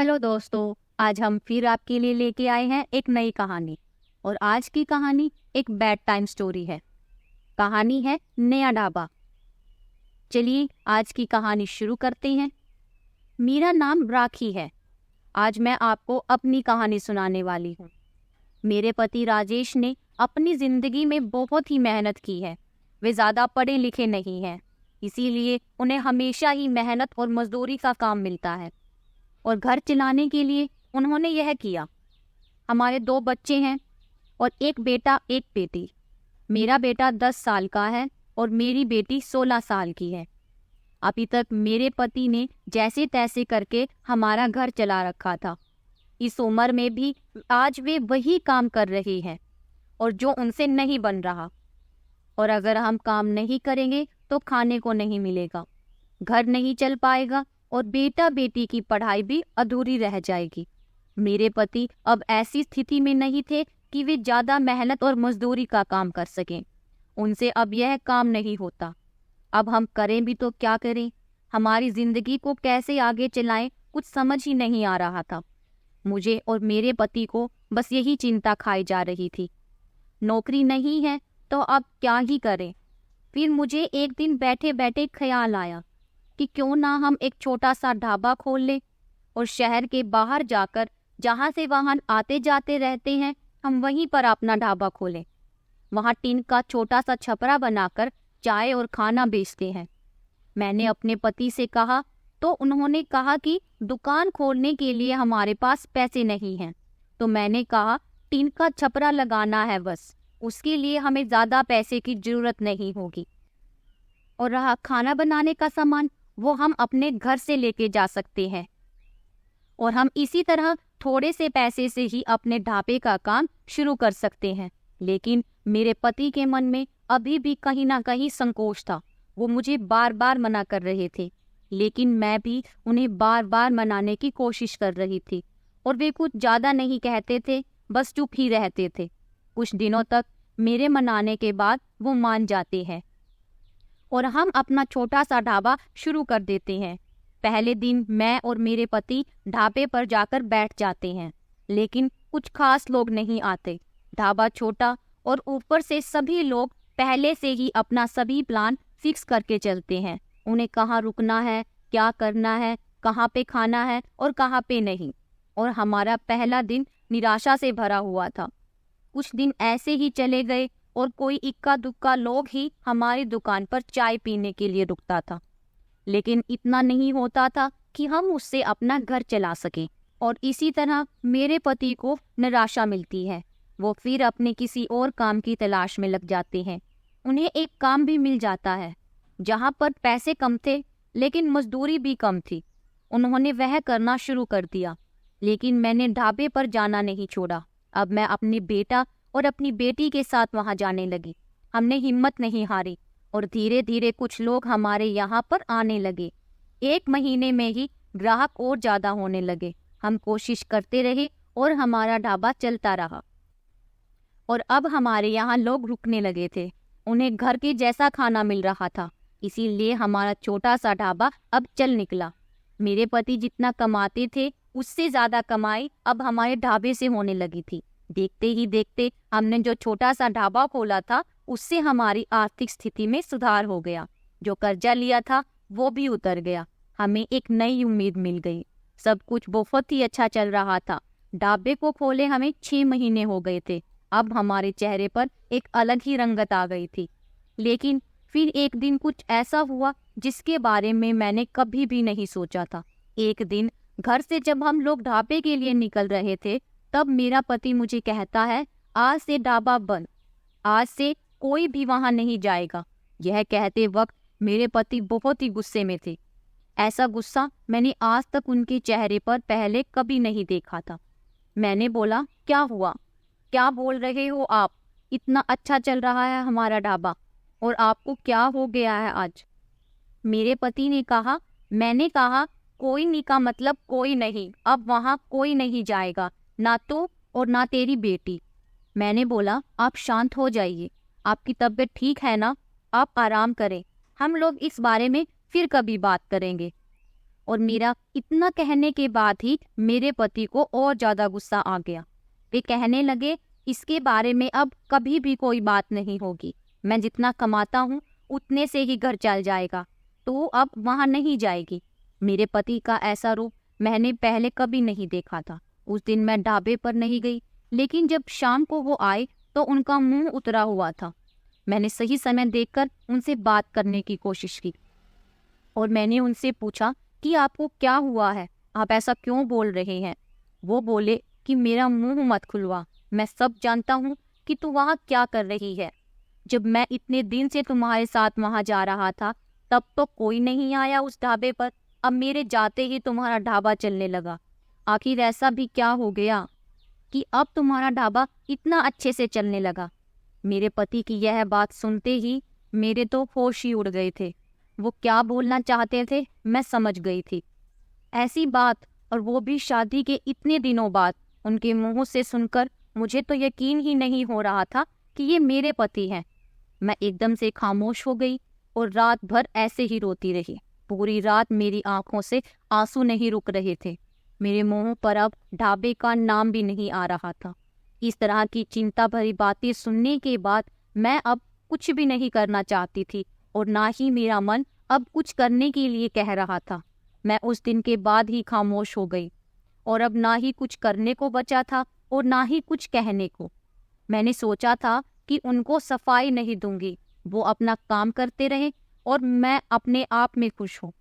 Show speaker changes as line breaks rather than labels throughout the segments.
Hello दोस्तों, आज हम फिर आपके लिए लेके आए हैं एक नई कहानी। और आज की कहानी एक बेड टाइम स्टोरी है। कहानी है नया ढाबा। चलिए आज की कहानी शुरू करते हैं। मेरा नाम राखी है। आज मैं आपको अपनी कहानी सुनाने वाली हूँ। मेरे पति राजेश ने अपनी जिंदगी में बहुत ही मेहनत की है। वे ज़्यादा पढ़े लिखे नहीं हैं, इसीलिए उन्हें हमेशा ही मेहनत और मजदूरी का काम मिलता है। और घर चलाने के लिए उन्होंने यह किया। हमारे 2 बच्चे हैं और एक बेटा एक बेटी। मेरा बेटा 10 साल का है और मेरी बेटी 16 साल की है। अभी तक मेरे पति ने जैसे तैसे करके हमारा घर चला रखा था। इस उम्र में भी आज वे वही काम कर रहे हैं और जो उनसे नहीं बन रहा। और अगर हम काम नहीं करेंगे तो खाने को नहीं मिलेगा, घर नहीं चल पाएगा और बेटा बेटी की पढ़ाई भी अधूरी रह जाएगी। मेरे पति अब ऐसी स्थिति में नहीं थे कि वे ज़्यादा मेहनत और मजदूरी का काम कर सकें। उनसे अब यह काम नहीं होता। अब हम करें भी तो क्या करें? हमारी जिंदगी को कैसे आगे चलाएं, कुछ समझ ही नहीं आ रहा था। मुझे और मेरे पति को बस यही चिंता खाई जा रही थी। नौकरी नहीं है तो अब क्या ही करें? फिर मुझे एक दिन बैठे बैठे ख्याल आया कि क्यों ना हम एक छोटा सा ढाबा खोल लें और शहर के बाहर जाकर जहाँ से वाहन आते जाते रहते हैं, हम वहीं पर अपना ढाबा खोलें। वहाँ टीन का छोटा सा छपरा बनाकर चाय और खाना बेचते हैं। मैंने अपने पति से कहा तो उन्होंने कहा कि दुकान खोलने के लिए हमारे पास पैसे नहीं हैं। तो मैंने कहा टीन का छपरा लगाना है बस, उसके लिए हमें ज़्यादा पैसे की ज़रूरत नहीं होगी। और रहा खाना बनाने का सामान, वो हम अपने घर से लेके जा सकते हैं और हम इसी तरह थोड़े से पैसे से ही अपने ढाबे का काम शुरू कर सकते हैं। लेकिन मेरे पति के मन में अभी भी कहीं ना कहीं संकोच था। वो मुझे बार बार मना कर रहे थे, लेकिन मैं भी उन्हें बार बार मनाने की कोशिश कर रही थी और वे कुछ ज़्यादा नहीं कहते थे, बस चुप ही रहते थे। कुछ दिनों तक मेरे मनाने के बाद वो मान जाते हैं और हम अपना छोटा सा ढाबा शुरू कर देते हैं। पहले दिन मैं और मेरे पति ढाबे पर जाकर बैठ जाते हैं, लेकिन कुछ खास लोग नहीं आते। ढाबा छोटा और ऊपर से सभी लोग पहले से ही अपना सभी प्लान फिक्स करके चलते हैं। उन्हें कहाँ रुकना है, क्या करना है, कहाँ पे खाना है और कहाँ पे नहीं। और हमारा पहला दिन निराशा से भरा हुआ था। कुछ दिन ऐसे ही चले गए और कोई इक्का दुक्का लोग ही हमारी दुकान पर चाय पीने के लिए रुकता था, लेकिन इतना नहीं होता था कि हम उससे अपना घर चला सकें। और इसी तरह मेरे पति को निराशा मिलती है। वो फिर अपने किसी और काम की तलाश में लग जाते हैं। उन्हें एक काम भी मिल जाता है जहाँ पर पैसे कम थे लेकिन मजदूरी भी कम थी। उन्होंने वह करना शुरू कर दिया, लेकिन मैंने ढाबे पर जाना नहीं छोड़ा। अब मैं अपने बेटा और अपनी बेटी के साथ वहां जाने लगी। हमने हिम्मत नहीं हारी और धीरे धीरे कुछ लोग हमारे यहाँ पर आने लगे। 1 महीने में ही ग्राहक और ज़्यादा होने लगे। हम कोशिश करते रहे और हमारा ढाबा चलता रहा। और अब हमारे यहाँ लोग रुकने लगे थे। उन्हें घर के जैसा खाना मिल रहा था, इसीलिए हमारा छोटा सा ढाबा अब चल निकला। मेरे पति जितना कमाते थे उससे ज़्यादा कमाई अब हमारे ढाबे से होने लगी थी। देखते ही देखते हमने जो छोटा सा ढाबा खोला था उससे हमारी आर्थिक स्थिति में सुधार हो गया। जो कर्जा लिया था वो भी उतर गया। हमें एक नई उम्मीद मिल गई। सब कुछ बहुत ही अच्छा चल रहा था। ढाबे को खोले हमें 6 महीने हो गए थे। अब हमारे चेहरे पर एक अलग ही रंगत आ गई थी। लेकिन फिर एक दिन कुछ ऐसा हुआ जिसके बारे में मैंने कभी भी नहीं सोचा था। एक दिन घर से जब हम लोग ढाबे के लिए निकल रहे थे, तब मेरा पति मुझे कहता है, आज से ढाबा बंद, आज से कोई भी वहां नहीं जाएगा। यह कहते वक्त मेरे पति बहुत ही गुस्से में थे। ऐसा गुस्सा मैंने आज तक उनके चेहरे पर पहले कभी नहीं देखा था। मैंने बोला, क्या हुआ? क्या बोल रहे हो आप? इतना अच्छा चल रहा है हमारा ढाबा और आपको क्या हो गया है आज? मेरे पति ने कहा, मैंने कहा कोई नहीं का मतलब कोई नहीं, अब वहाँ कोई नहीं जाएगा, ना तू और ना तेरी बेटी। मैंने बोला, आप शांत हो जाइए, आपकी तबीयत ठीक है ना? आप आराम करें, हम लोग इस बारे में फिर कभी बात करेंगे। और मेरा इतना कहने के बाद ही मेरे पति को और ज़्यादा गुस्सा आ गया। वे कहने लगे, इसके बारे में अब कभी भी कोई बात नहीं होगी। मैं जितना कमाता हूँ उतने से ही घर चल जाएगा, तो अब वहाँ नहीं जाएगी। मेरे पति का ऐसा रूप मैंने पहले कभी नहीं देखा था। उस दिन मैं ढाबे पर नहीं गई, लेकिन जब शाम को वो आए तो उनका मुंह उतरा हुआ था। मैंने सही समय देखकर उनसे बात करने की कोशिश की और मैंने उनसे पूछा कि आपको क्या हुआ है, आप ऐसा क्यों बोल रहे हैं। वो बोले कि मेरा मुंह मत खुलवा, मैं सब जानता हूँ कि तू वहाँ क्या कर रही है। जब मैं इतने दिन से तुम्हारे साथ वहाँ जा रहा था तब तो कोई नहीं आया उस ढाबे पर, अब मेरे जाते ही तुम्हारा ढाबा चलने लगा। आखिर ऐसा भी क्या हो गया कि अब तुम्हारा ढाबा इतना अच्छे से चलने लगा। मेरे पति की यह बात सुनते ही मेरे तो होश ही उड़ गए थे। वो क्या बोलना चाहते थे मैं समझ गई थी। ऐसी बात, और वो भी शादी के इतने दिनों बाद, उनके मुंह से सुनकर मुझे तो यकीन ही नहीं हो रहा था कि ये मेरे पति हैं। मैं एकदम से खामोश हो गई और रात भर ऐसे ही रोती रही। पूरी रात मेरी आंखों से आंसू नहीं रुक रहे थे। मेरे मुंह पर अब ढाबे का नाम भी नहीं आ रहा था। इस तरह की चिंता भरी बातें सुनने के बाद मैं अब कुछ भी नहीं करना चाहती थी और ना ही मेरा मन अब कुछ करने के लिए कह रहा था। मैं उस दिन के बाद ही खामोश हो गई और अब ना ही कुछ करने को बचा था और ना ही कुछ कहने को। मैंने सोचा था कि उनको सफाई नहीं दूंगी, वो अपना काम करते रहे और मैं अपने आप में खुश हूँ।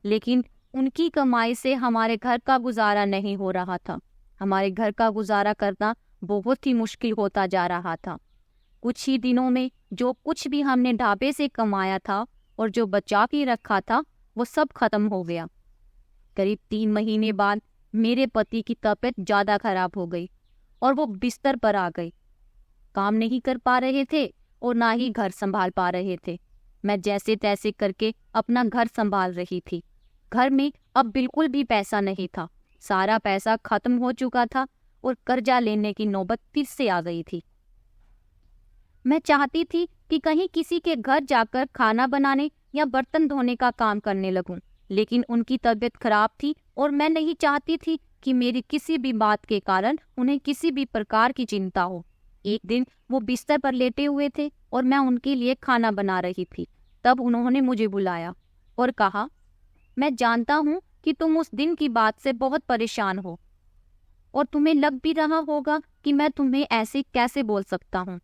लेकिन उनकी कमाई से हमारे घर का गुजारा नहीं हो रहा था। हमारे घर का गुजारा करना बहुत ही मुश्किल होता जा रहा था। कुछ ही दिनों में जो कुछ भी हमने ढाबे से कमाया था और जो बचा के रखा था वो सब खत्म हो गया। करीब 3 महीने बाद मेरे पति की तबीयत ज़्यादा खराब हो गई और वो बिस्तर पर आ गई। काम नहीं कर पा रहे थे और ना ही घर संभाल पा रहे थे। मैं जैसे तैसे करके अपना घर संभाल रही थी। घर में अब बिल्कुल भी पैसा नहीं था, सारा पैसा खत्म हो चुका था और कर्जा लेने की नौबत फिर से आ गई थी। मैं चाहती थी कि कहीं किसी के घर जाकर खाना बनाने या बर्तन धोने का काम करने लगूं, लेकिन उनकी तबीयत खराब थी और मैं नहीं चाहती थी कि मेरी किसी भी बात के कारण उन्हें किसी भी प्रकार की चिंता हो। एक दिन वो बिस्तर पर लेटे हुए थे और मैं उनके लिए खाना बना रही थी। तब उन्होंने मुझे बुलाया और कहा, मैं जानता हूँ कि तुम उस दिन की बात से बहुत परेशान हो और तुम्हें लग भी रहा होगा कि मैं तुम्हें ऐसे कैसे बोल सकता हूँ।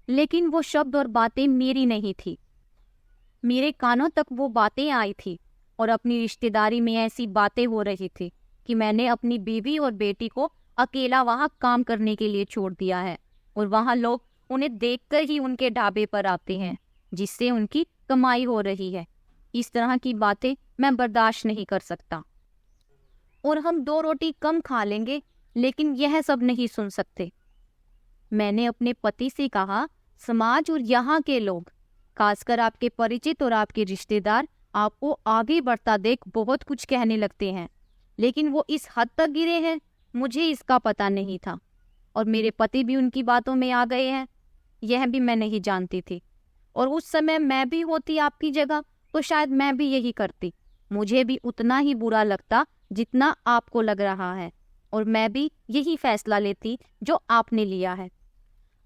लेकिन वो शब्द और बातें मेरी नहीं थी। मेरे कानों तक वो बातें आई थी और अपनी रिश्तेदारी में ऐसी बातें हो रही थी कि मैंने अपनी बीवी और बेटी को अकेला वहाँ काम करने के लिए छोड़ दिया है और वहाँ लोग उन्हें देखकर ही उनके ढाबे पर आते हैं जिससे उनकी कमाई हो रही है। इस तरह की बातें मैं बर्दाश्त नहीं कर सकता और हम 2 रोटी कम खा लेंगे, लेकिन यह सब नहीं सुन सकते। मैंने अपने पति से कहा, समाज और यहाँ के लोग, खासकर आपके परिचित और आपके रिश्तेदार, आपको आगे बढ़ता देख बहुत कुछ कहने लगते हैं, लेकिन वो इस हद तक गिरे हैं, मुझे इसका पता नहीं था। और मेरे पति भी उनकी बातों में आ गए हैं, यह भी मैं नहीं जानती थी। और उस समय मैं भी होती आपकी जगह तो शायद मैं भी यही करती। मुझे भी उतना ही बुरा लगता जितना आपको लग रहा है और मैं भी यही फैसला लेती जो आपने लिया है।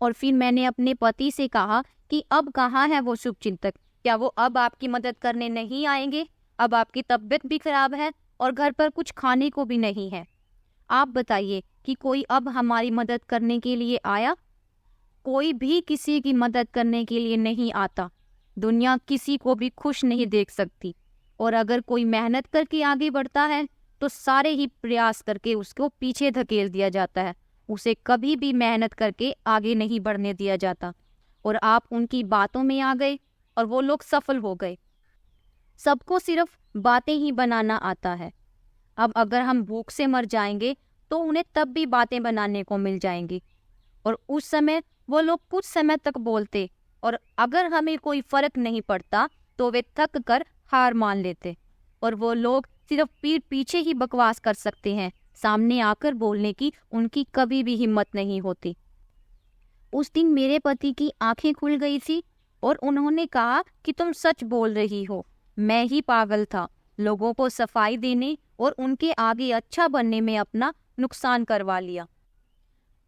और फिर मैंने अपने पति से कहा कि अब कहाँ है वो शुभचिंतक, क्या वो अब आपकी मदद करने नहीं आएंगे? अब आपकी तबीयत भी खराब है और घर पर कुछ खाने को भी नहीं है। आप बताइए कि कोई अब हमारी मदद करने के लिए आया? कोई भी किसी की मदद करने के लिए नहीं आता। दुनिया किसी को भी खुश नहीं देख सकती और अगर कोई मेहनत करके आगे बढ़ता है तो सारे ही प्रयास करके उसको पीछे धकेल दिया जाता है। उसे कभी भी मेहनत करके आगे नहीं बढ़ने दिया जाता। और आप उनकी बातों में आ गए और वो लोग सफल हो गए। सबको सिर्फ बातें ही बनाना आता है। अब अगर हम भूख से मर जाएंगे तो उन्हें तब भी बातें बनाने को मिल जाएंगी और उस समय वो लोग कुछ समय तक बोलते और अगर हमें कोई फर्क नहीं पड़ता तो वे थक कर हार मान लेते। और वो लोग सिर्फ पीठ पीछे ही बकवास कर सकते हैं, सामने आकर बोलने की उनकी कभी भी हिम्मत नहीं होती। उस दिन मेरे पति की आंखें खुल गई थी और उन्होंने कहा कि तुम सच बोल रही हो, मैं ही पागल था। लोगों को सफाई देने और उनके आगे अच्छा बनने में अपना नुकसान करवा लिया।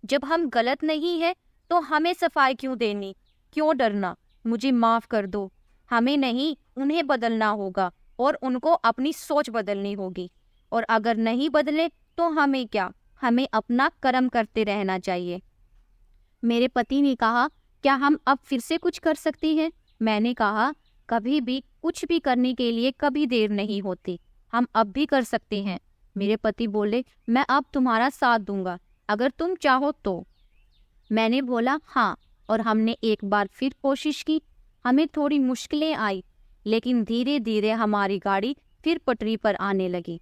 जब हम गलत नहीं है तो हमें सफाई क्यों देनी, क्यों डरना? मुझे माफ कर दो। हमें नहीं, उन्हें बदलना होगा और उनको अपनी सोच बदलनी होगी। और अगर नहीं बदले तो हमें क्या, हमें अपना कर्म करते रहना चाहिए। मेरे पति ने कहा, क्या हम अब फिर से कुछ कर सकती हैं? मैंने कहा, कभी भी कुछ भी करने के लिए कभी देर नहीं होती, हम अब भी कर सकते हैं। मेरे पति बोले, मैं अब तुम्हारा साथ दूंगा अगर तुम चाहो तो। मैंने बोला हाँ, और हमने एक बार फिर कोशिश की। हमें थोड़ी मुश्किलें आई, लेकिन धीरे धीरे हमारी गाड़ी फिर पटरी पर आने लगी।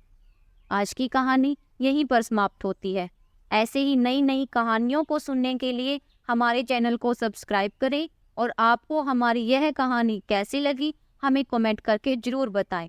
आज की कहानी यहीं पर समाप्त होती है। ऐसे ही नई नई कहानियों को सुनने के लिए हमारे चैनल को सब्सक्राइब करें और आपको हमारी यह कहानी कैसी लगी हमें कमेंट करके ज़रूर बताएं।